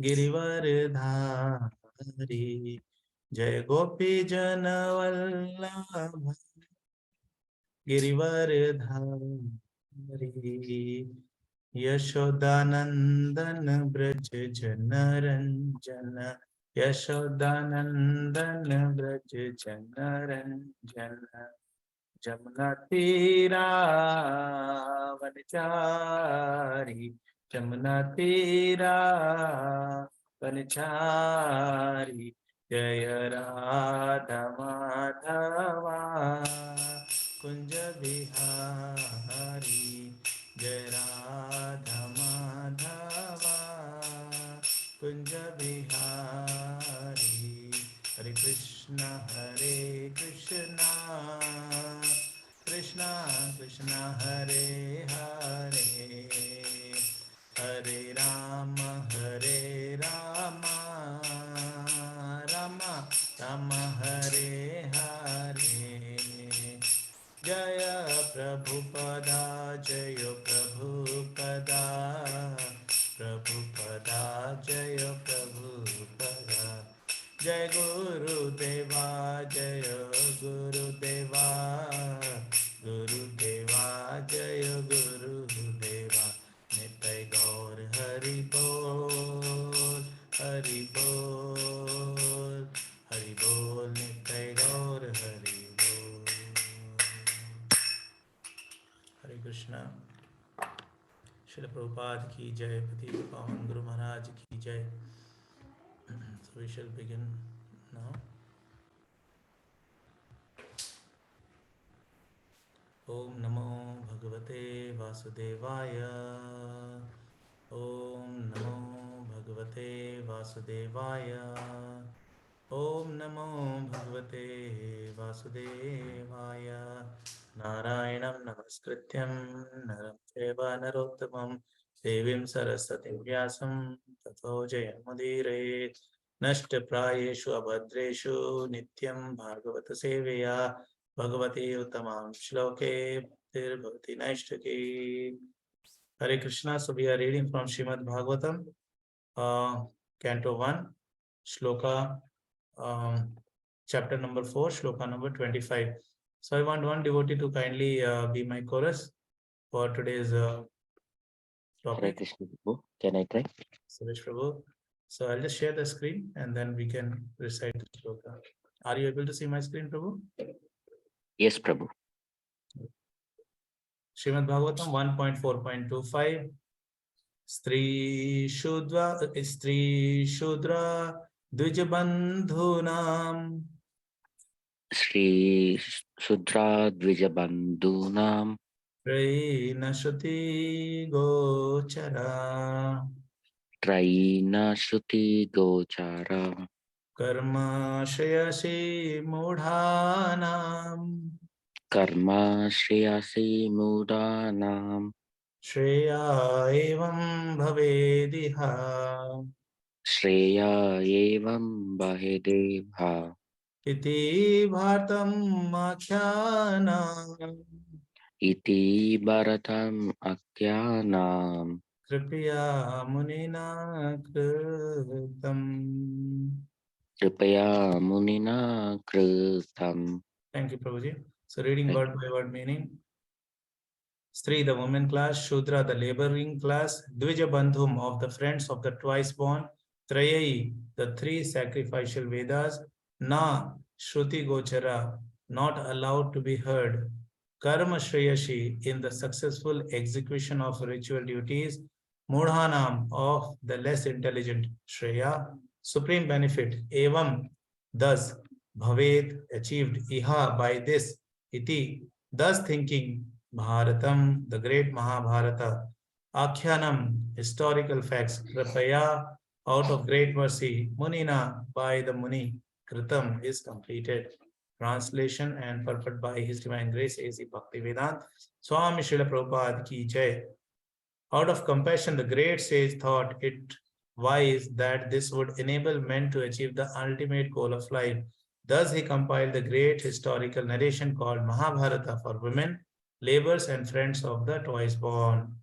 गिरिवरधारी जय गोपी जनवल्लभ गिरिवरधारी यशोदानंदन ब्रज जनरंजन यशोदानंदन ब्रज जनरंजन जमुना तीरा वनचारी जमुना तीरा वनचारी जय राधा माधवा कुंज बिहारी जय राधा माधवा कुंज बिहारी हरे कृष्णा कृष्णा कृष्णा हरे हरे हरे राम राम राम हरे हरे जय प्रभुपदा जय प्रभुपदा प्रभुपदा जय प्रभुपदा जय गुरुदेवा जय गुरुदेवा गुरुदेवा जय गुरुदेवा नित्य गौर हरि बोल हरि बोल हरि बोल नित्य गौर हरि बोल। हरे कृष्णा। श्रील प्रभुपाद की जय। पतित पावन गुरु महाराज की जय। So we shall begin now. Om Namo Bhagavate Vasudevaya. Om Namo Bhagavate Vasudevaya. Om Namo Bhagavate Vasudevaya. Narayanam Namaskrityam Naram Chaiva Narottamam Devim Saraswatim Vyasam Tato Jayamudire नष्ट प्रायेषु अभद्रेषु नित्यं भागवत सेवया भगवती उत्तमां श्लोके भक्तिर्भवति नैष्ठिकी। Hare Krishna. So we are reading from Srimad Bhagavatam, Canto 1, Shloka, chapter number 4, Shloka number 25. So I want one devotee to kindly be my chorus for today's topic. Hare Krishna Prabhu. Can I try? Suresh Prabhu. So I'll just share the screen and then we can recite the shloka. Are you able to see my screen, Prabhu? Yes, Prabhu. Srimad Bhagavatam 1.4.25 strī-śūdra-dvijabandhūnāṁ strī-śūdra-dvijabandhūnāṁ trayī śruti-gocarā trayī śruti-gocarā karma-śreyasi mūḍhānāṁ karma-śreyasi mūḍhānām śreya evam bhavediha śreya evam bhaved iti bhāratam ākhyānaṁ iti bhāratam ākhyānaṁ kṛpayā muninā kṛtam. kṛpayā muninā kṛtam. Thank you, Prabhuji. So reading word by word meaning. Strī, the woman class. Shudra, the laboring class. Dvija-bandhūnāṁ, of the friends of the twice born. Trayī, the three sacrificial Vedas. Na, śruti-gocarā, not allowed to be heard. Karma-śreyasi, in the successful execution of ritual duties. mūḍhānāṁ, of the less intelligent. Śreya, supreme benefit. Evam, thus. Bhaved, achieved. Iha, by this. Iti, thus thinking. Bhāratam, the great Mahābhārata. Ākhyānam, historical facts. Kṛpayā, out of great mercy. Muninā, by the muni. Kṛtam, is completed. Translation and purport by His Divine Grace A.C. Bhaktivedanta Swami Srila Prabhupada ki jai. Out of compassion, the great sage thought it wise that this would enable men to achieve the ultimate goal of life. Thus, he compiled the great historical narration called Mahābhārata for women, labors and friends of the twice born.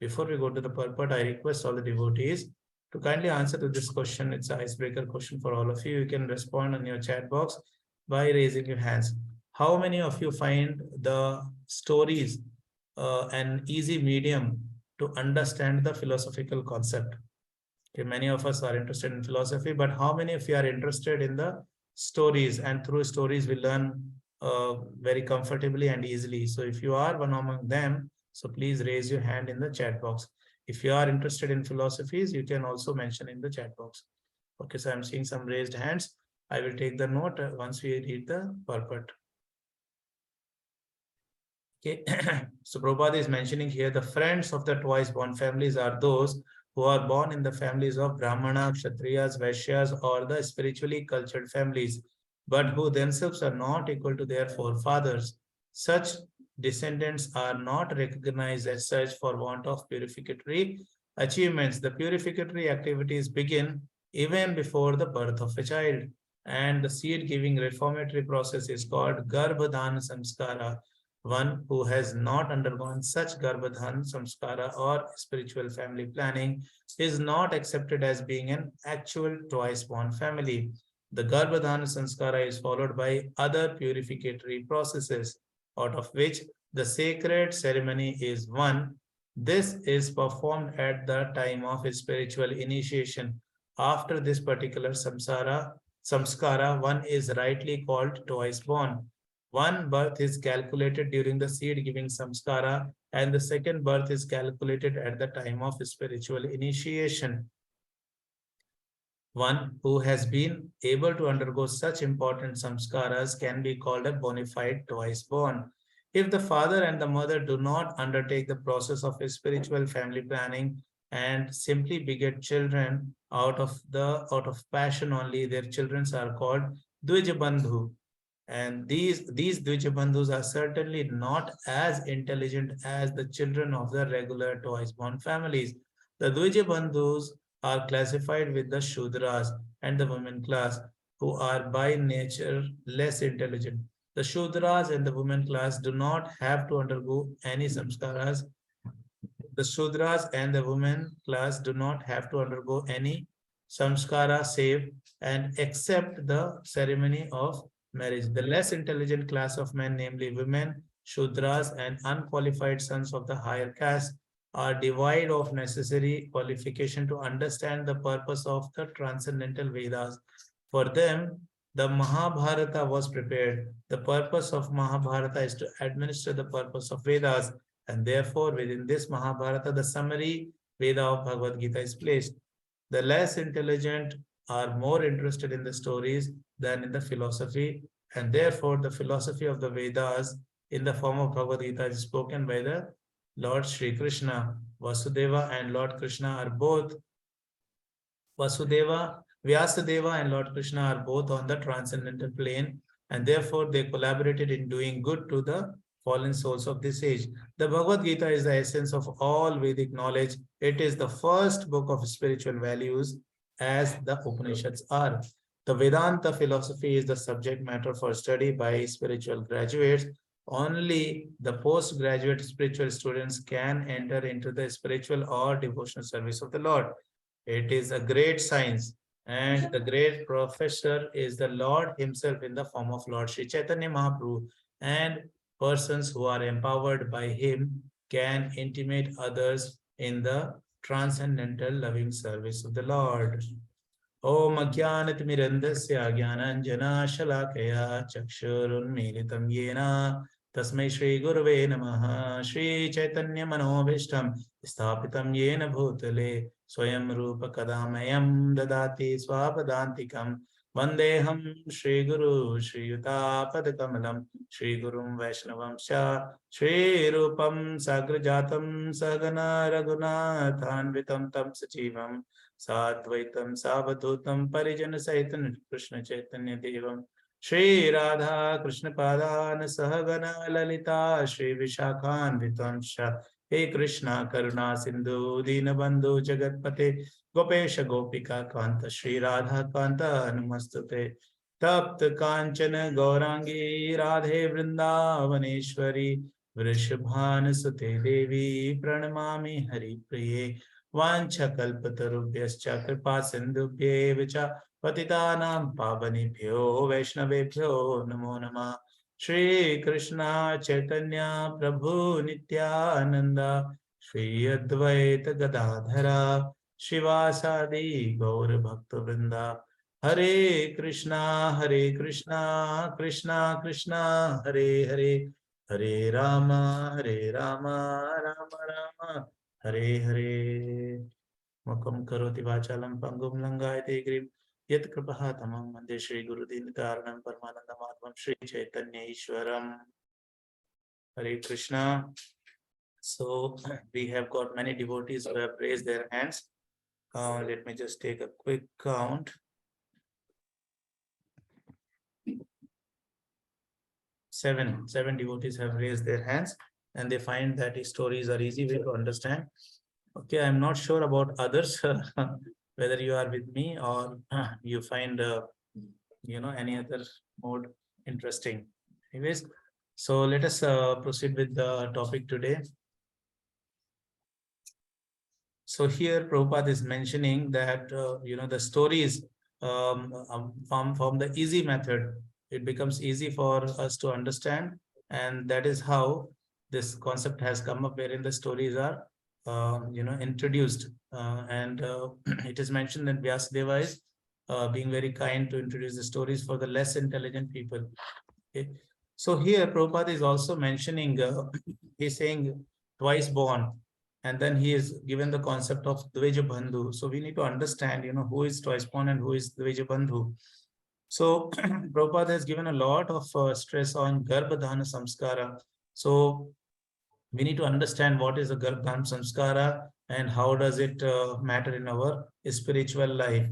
Before we go to the purport, I request all the devotees to kindly answer to this question. It's an icebreaker question for all of you. You can respond on your chat box by raising your hands. How many of you find the stories an easy medium to understand the philosophical concept? Okay, many of us are interested in philosophy, but how many of you are interested in the stories? And through stories, we learn very comfortably and easily. So if you are one among them, so please raise your hand in the chat box. If you are interested in philosophies, you can also mention in the chat box. Okay, so I'm seeing some raised hands. I will take the note once we read the purport. Okay, so Prabhupada is mentioning here the friends of the twice born families are those who are born in the families of Brahmana, Kshatriyas, Vaishyas, or the spiritually cultured families, but who themselves are not equal to their forefathers. Such descendants are not recognized as such for want of purificatory achievements. The purificatory activities begin even before the birth of a child, and the seed-giving reformatory process is called Garbhadhana Samskara. One who has not undergone such Garbhadhan Samskara or spiritual family planning is not accepted as being an actual twice born family. The Garbhadhan Samskara is followed by other purificatory processes, out of which the sacred ceremony is one. This is performed at the time of spiritual initiation. After this particular samskara, one is rightly called twice born. One birth is calculated during the seed-giving samskara, and the second birth is calculated at the time of spiritual initiation. One who has been able to undergo such important samskaras can be called a bona fide twice born. If the father and the mother do not undertake the process of spiritual family planning and simply beget children out of passion only, their children are called dvija-bandhū. And these dvija-bandhūs are certainly not as intelligent as the children of the regular twice-born families. The dvija-bandhūs are classified with the Shudras and the women class, who are by nature less intelligent. The Shudras and the women class do not have to undergo any samskaras. The Shudras and the women class do not have to undergo any samskara save and accept the ceremony of marriage. The less intelligent class of men, namely women, Shudras, and unqualified sons of the higher caste, are devoid of necessary qualification to understand the purpose of the transcendental Vedas. For them, the Mahābhārata was prepared. The purpose of Mahābhārata is to administer the purpose of Vedas, and therefore within this Mahābhārata, the summary Veda of Bhagavad Gita is placed. The less intelligent are more interested in the stories than in the philosophy, and therefore the philosophy of the Vedas in the form of Bhagavad Gita is spoken by the Lord Sri Krishna. Vasudeva and Lord Krishna are both Vyasadeva and Lord Krishna are both on the transcendental plane, and therefore they collaborated in doing good to the fallen souls of this age. The Bhagavad Gita is the essence of all Vedic knowledge. It is the first book of spiritual values, as the Upanishads are. The Vedanta philosophy is the subject matter for study by spiritual graduates. Only the postgraduate spiritual students can enter into the spiritual or devotional service of the Lord. It is a great science, and the great professor is the Lord himself in the form of Lord Sri Chaitanya Mahaprabhu, and persons who are empowered by him can intimate others in the transcendental loving service of the Lord. Om Ajnanatimirandasya Jnananjana Shalakaya Chakshurunmilitam Yena Tasmai Shri Gurave Namaha. Shri Chaitanya Manobhishtam Sthapitam Yena Bhutale Swayam Rupa Kadamayam Dadati Swapadantikam Vandeham Shri Guru Shri Yuta Padakamalam Shri Gurum Vaishnavam Sha Shri Rupam Sagrajatam Sagana Raghunathanvitam Tam Sachivam Sadvaitam Savadhutam Parijana Saitan Krishna Chaitanya Devam Shri Radha Krishna Padana Sahagana Lalita Shri Vishakhan Vitamsha He Krishna Karuna Sindhu Dinabandhu Jagatpate Gopesha Gopika Kanta Shri Radha Kanta Namastute Tapta Kanchana Gaurangi Radhe Vrindavaneshwari Vrishabhanasute Devi Pranamami Hari Priye Vancha Kalpatarubhyascha Kripa Sindhubhyev cha Patitanam Pavanibhyo Vaishnavebhyo Namo Namah. Shri Krishna Chaitanya Prabhu Nityananda Shri Advaita Gadadhara Shivasadi Gaur Bhakta Hare Krishna, Krishna Krishna, Hare Hare, Hare Rama, Rama Rama, Hare Hare. Mukam karoti vachalam pangum langayate grim yat kripaha tamam mande Shri Guru Din Karanam Paramananda Madhvam Shri Chaitanya Ishwaram. Hare Krishna. So we have got many devotees who have raised their hands. Let me just take a quick count. Seven devotees have raised their hands, and they find that these stories are easy way to understand. Okay, I'm not sure about others, whether you are with me or you find any other mode interesting. Anyways, so let us proceed with the topic today. So here Prabhupada is mentioning that the stories from the easy method, it becomes easy for us to understand, and that is how this concept has come up, wherein the stories are introduced, and it is mentioned that Vyasadeva is being very kind to introduce the stories for the less intelligent people. Okay. So here Prabhupada is also mentioning, he's saying twice born, and then he is given the concept of dvija-bandhū. So we need to understand, who is twice born and who is dvija-bandhū. So Prabhupada has given a lot of stress on garbhadhana samskara. So we need to understand what is a garbhadhana samskara and how does it matter in our spiritual life.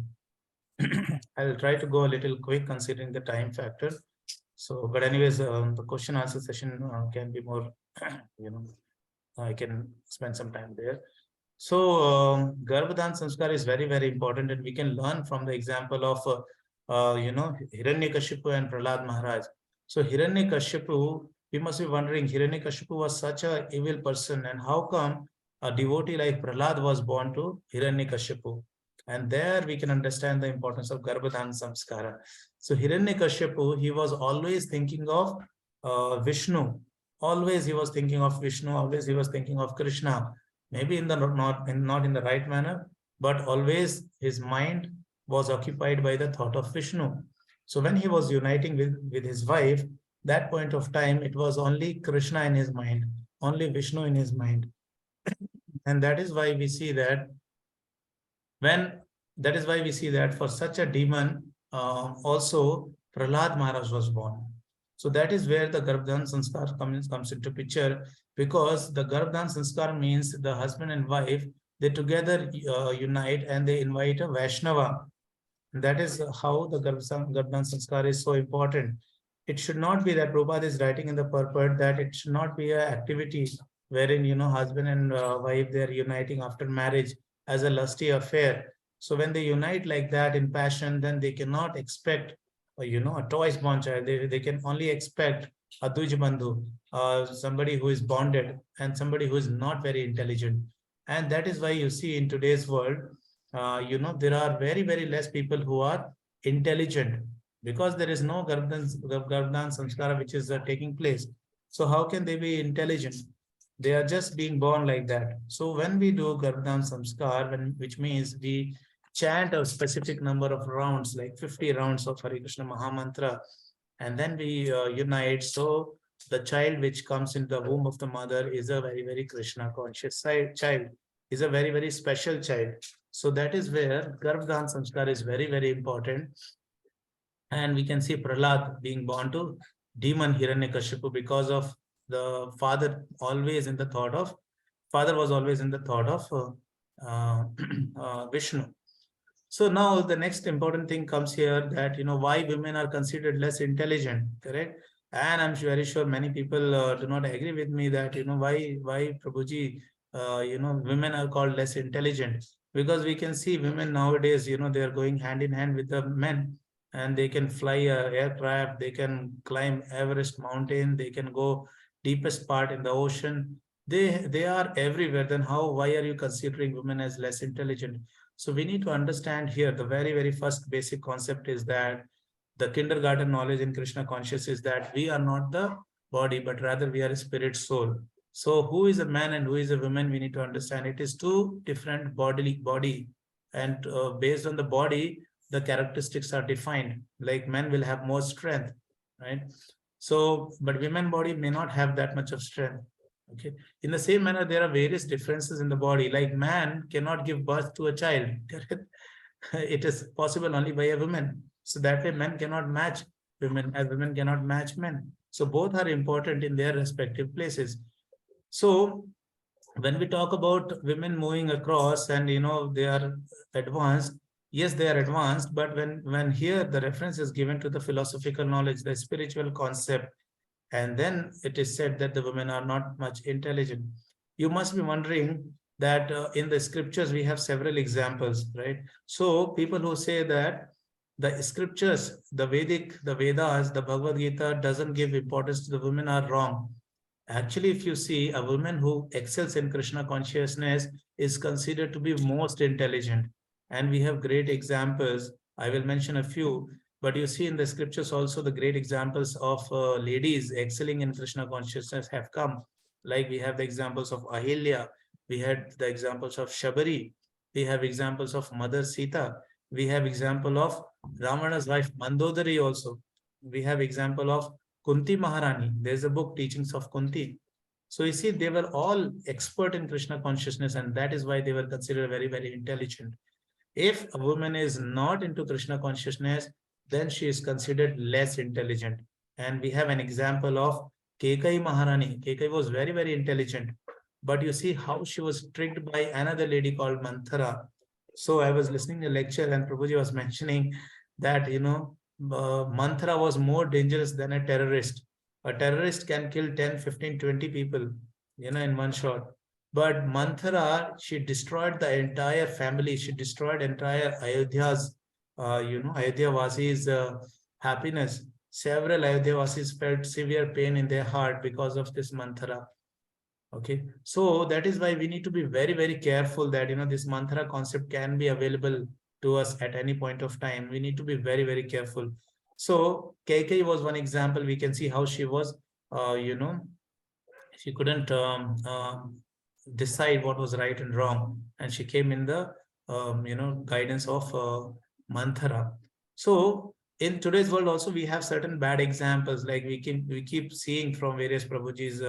I'll try to go a little quick considering the time factor. So, but anyways, the question answer session can be more, I can spend some time there. So, Garbhadhana Samskar is very, very important, and we can learn from the example of, Hiranyakashipu and Prahlad Maharaj. So, Hiranyakashipu, we must be wondering, Hiranyakashipu was such an evil person, and how come a devotee like Prahlad was born to Hiranyakashipu? And there we can understand the importance of Garbhadhana Samskara. So Hiranyakashipu, he was always thinking of Vishnu. Always he was thinking of Vishnu. Always he was thinking of Krishna. Maybe in the not in the right manner, but always his mind was occupied by the thought of Vishnu. So when he was uniting with his wife, that point of time, it was only Krishna in his mind, only Vishnu in his mind. And that is why we see that for such a demon, also Prahlad Maharaj was born. So that is where the Garbhadhana Sanskar comes into picture, because the Garbhadhana Sanskar means the husband and wife, they together unite and they invite a Vaishnava. And that is how the Garbhadhana Sanskar is so important. It should not be that Prabhupada is writing in the purport that it should not be an activity wherein, husband and wife, they are uniting after marriage as a lusty affair. So when they unite like that in passion, then they cannot expect, a twice born child. They can only expect a dvija-bandhū, somebody who is bonded and somebody who is not very intelligent. And that is why you see in today's world, there are very, very less people who are intelligent, because there is no Garbhadhana Samskara which is taking place. So how can they be intelligent? They are just being born like that. So when we do Garbhadhana Samskar, which means we chant a specific number of rounds, like 50 rounds of Hare Krishna Mahamantra, and then we unite. So the child which comes into the womb of the mother is a very, very Krishna conscious child, is a very, very special child. So that is where Garbhadhana Samskar is very, very important. And we can see Prahlad being born to demon Hiranyakashipu because of the father was always in the thought of Vishnu. So now the next important thing comes here, that why women are considered less intelligent, correct? And I'm very sure many people do not agree with me that why Prabhuji, women are called less intelligent, because we can see women nowadays, they are going hand in hand with the men, and they can fly a aircraft, they can climb Everest mountain, they can go deepest part in the ocean. They are everywhere. Then why are you considering women as less intelligent? So we need to understand here the very first basic concept is that the kindergarten knowledge in Krishna consciousness is that we are not the body, but rather we are a spirit soul. So who is a man and who is a woman, we need to understand. It is two different body, and based on the body, the characteristics are defined. Like men will have more strength, right? So, but women body may not have that much of strength. Okay. In the same manner, there are various differences in the body. Like man cannot give birth to a child. It is possible only by a woman. So that way men cannot match women as women cannot match men. So both are important in their respective places. So when we talk about women moving across and they are advanced, yes, they are advanced, but when here the reference is given to the philosophical knowledge, the spiritual concept, and then it is said that the women are not much intelligent. You must be wondering that in the scriptures we have several examples, right? So people who say that the scriptures, the Vedas, the Bhagavad Gita doesn't give importance to the women are wrong. Actually, if you see, a woman who excels in Krishna consciousness is considered to be most intelligent. And we have great examples. I will mention a few, but you see in the scriptures also the great examples of ladies excelling in Krishna consciousness have come. Like we have the examples of Ahilya, we had the examples of Shabari, we have examples of Mother Sita, we have example of Ravana's wife Mandodari also. We have example of Kunti Maharani. There's a book, Teachings of Kunti. So you see, they were all expert in Krishna consciousness, and that is why they were considered very intelligent. If a woman is not into Krishna consciousness, then she is considered less intelligent. And we have an example of Kekai Maharani. Kekai was very intelligent, but you see how she was tricked by another lady called Manthara. So I was listening to a lecture and Prabhuji was mentioning that, Manthara was more dangerous than a terrorist. A terrorist can kill 10, 15, 20 people, in one shot. But Manthara, she destroyed the entire family. She destroyed entire Ayodhya's, Ayodhya-vasi's happiness. Several Ayodhya-vasis felt severe pain in their heart because of this Manthara. Okay, so that is why we need to be very careful that this mantra concept can be available to us at any point of time. We need to be very careful. So KK was one example. We can see how she was, she couldn't decide what was right and wrong, and she came in the guidance of Manthara. So in today's world also we have certain bad examples, like we keep seeing from various Prabhujis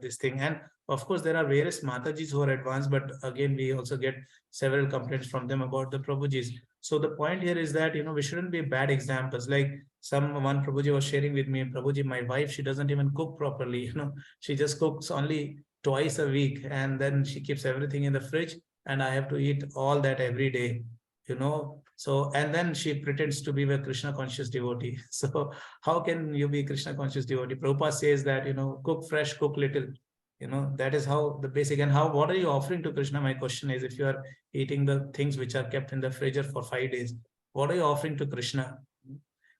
this thing, and of course there are various Matajis who are advanced, but again we also get several complaints from them about the Prabhujis. So the point here is that we shouldn't be bad examples. Like one Prabhuji was sharing with me, Prabhuji, my wife, she doesn't even cook properly. She just cooks only twice a week, and then she keeps everything in the fridge, and I have to eat all that every day. So, and then she pretends to be a Krishna conscious devotee. So how can you be Krishna conscious devotee? Prabhupada says that, cook fresh, cook little. That is how the basic. And what are you offering to Krishna? My question is, if you are eating the things which are kept in the fridge for 5 days, what are you offering to Krishna?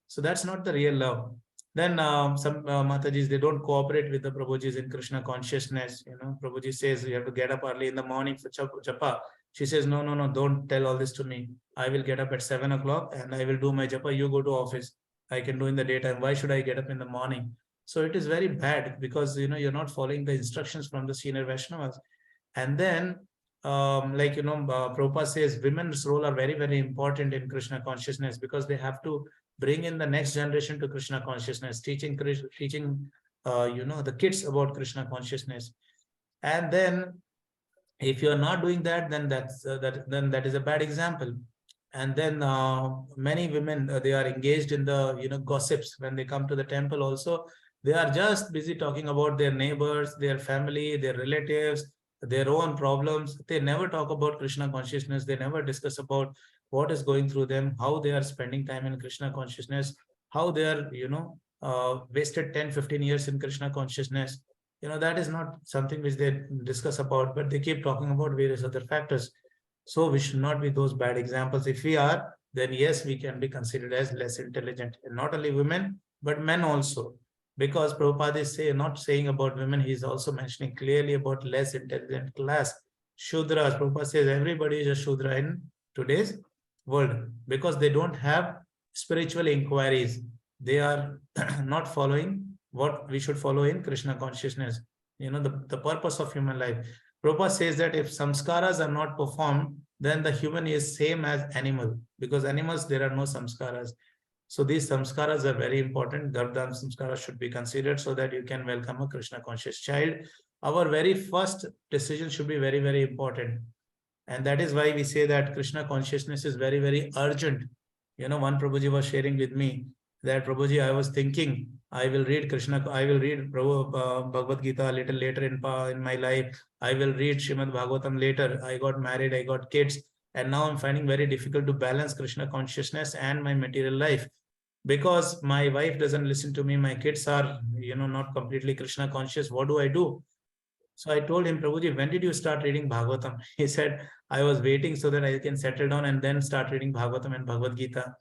So that's not the real love. Then some Matajis, they don't cooperate with the Prabhujis in Krishna consciousness. Prabhuji says you have to get up early in the morning for japa. She says, no, don't tell all this to me. I will get up at 7 o'clock and I will do my japa. You go to office. I can do in the daytime. Why should I get up in the morning? So it is very bad because, you're not following the instructions from the senior Vaishnavas. And then, Prabhupada says women's role are very important in Krishna consciousness, because they have to bring in the next generation to Krishna consciousness, teaching the kids about Krishna consciousness. And then if you are not doing that, then that is a bad example. And then many women, they are engaged in the gossips. When they come to the temple also, they are just busy talking about their neighbors, their family, their relatives, their own problems. They never talk about Krishna consciousness. They never discuss about what is going through them, how they are spending time in Krishna consciousness, how they are wasted 10-15 years in Krishna consciousness. That is not something which they discuss about, but they keep talking about various other factors. So we should not be those bad examples. If we are, then yes, we can be considered as less intelligent. And not only women, but men also. Because Prabhupada is not saying about women, he is also mentioning clearly about less intelligent class. Shudras, Prabhupada says everybody is a Shudra in today's world because they don't have spiritual inquiries. They are not following what we should follow in Krishna consciousness. The purpose of human life. Prabhupada says that if samskaras are not performed, then the human is same as animal, because animals, there are no samskaras. So these samskaras are very important. Garbhadhan samskara should be considered so that you can welcome a Krishna conscious child. Our very first decision should be very, very important. And that is why we say that Krishna consciousness is very, very urgent. One Prabhuji was sharing with me that, Prabhuji, I was thinking I will read Bhagavad Gita a little later in my life. I will read Srimad Bhagavatam later. I got married, I got kids. And now I'm finding very difficult to balance Krishna consciousness and my material life because my wife doesn't listen to me. My kids are, not completely Krishna conscious. What do I do? So I told him, Prabhuji, when did you start reading Bhagavatam? He said, I was waiting so that I can settle down and then start reading Bhagavatam and Bhagavad Gita.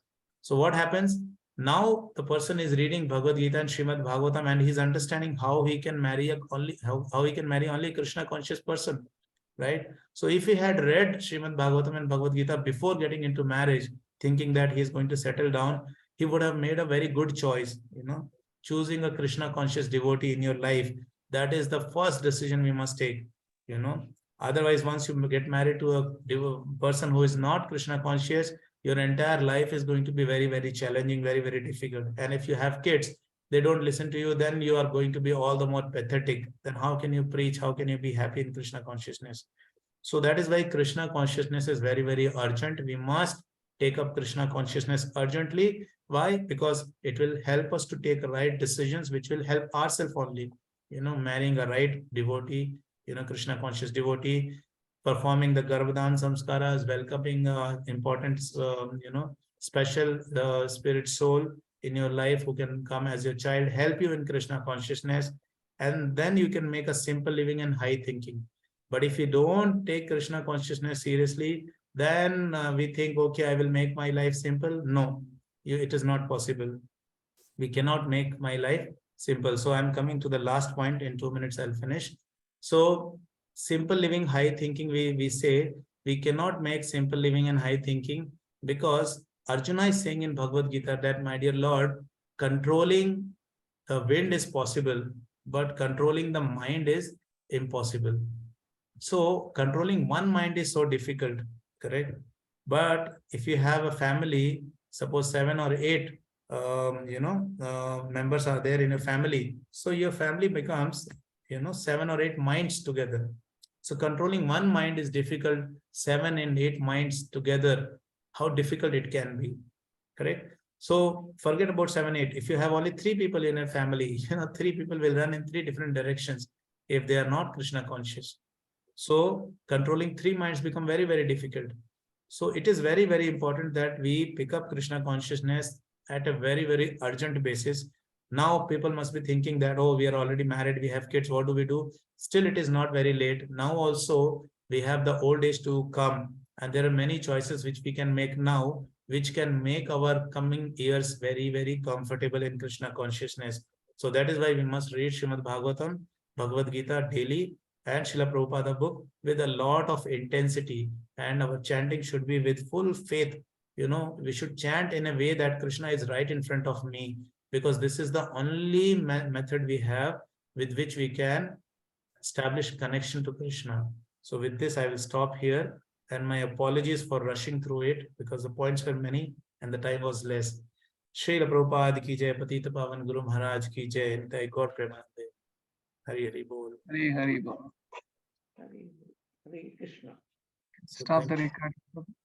So what happens? Now the person is reading Bhagavad Gita and Srimad Bhagavatam and he's understanding how he can marry only Krishna conscious person. Right? So if he had read Srimad Bhagavatam and Bhagavad Gita before getting into marriage, thinking that he is going to settle down, he would have made a very good choice. Choosing a Krishna conscious devotee in your life, that is the first decision we must take. Otherwise, once you get married to a person who is not Krishna conscious, your entire life is going to be very, very challenging, very, very difficult. And if you have kids, they don't listen to you, then you are going to be all the more pathetic. Then how can you preach? How can you be happy in Krishna consciousness? So that is why Krishna consciousness is very, very urgent. We must take up Krishna consciousness urgently. Why? Because it will help us to take right decisions, which will help ourselves only. Marrying a right devotee, Krishna conscious devotee, performing the Garbhadhan samskaras, welcoming important, special spirit soul in your life who can come as your child, help you in Krishna consciousness, and then you can make a simple living and high thinking. But if you don't take Krishna consciousness seriously, then we think, okay, I will make my life simple. No, it is not possible. We cannot make my life simple. So I'm coming to the last point. In 2 minutes, I'll finish. So simple living, high thinking, we say we cannot make simple living and high thinking because Arjuna is saying in Bhagavad Gita that, my dear Lord, controlling the wind is possible, but controlling the mind is impossible. So controlling one mind is so difficult, correct? But if you have a family, suppose 7 or 8, members are there in a family. So your family becomes, 7 or 8 minds together. So controlling one mind is difficult. 7 and 8 minds together, how difficult it can be, correct? So forget about 7, 8. If you have only 3 people in a family, 3 people will run in 3 different directions if they are not Krishna conscious. So controlling 3 minds become very, very difficult. So it is very, very important that we pick up Krishna consciousness at a very, very urgent basis. Now people must be thinking that, oh, we are already married, we have kids, what do we do? Still, it is not very late. Now also, we have the old age to come. And there are many choices which we can make now, which can make our coming years very, very comfortable in Krishna consciousness. So that is why we must read Srimad Bhagavatam, Bhagavad Gita daily, and Srila Prabhupada book with a lot of intensity. And our chanting should be with full faith. We should chant in a way that Krishna is right in front of me, because this is the only method we have with which we can establish connection to Krishna. So with this, I will stop here. And my apologies for rushing through it because the points were many and the time was less. Srila Prabhupada ki jai, Patita Pavan Guru Maharaj ki jai, and I God Premanande. Hari Hari Bol. Hari Hari Bol. Hari Krishna. Stop the record.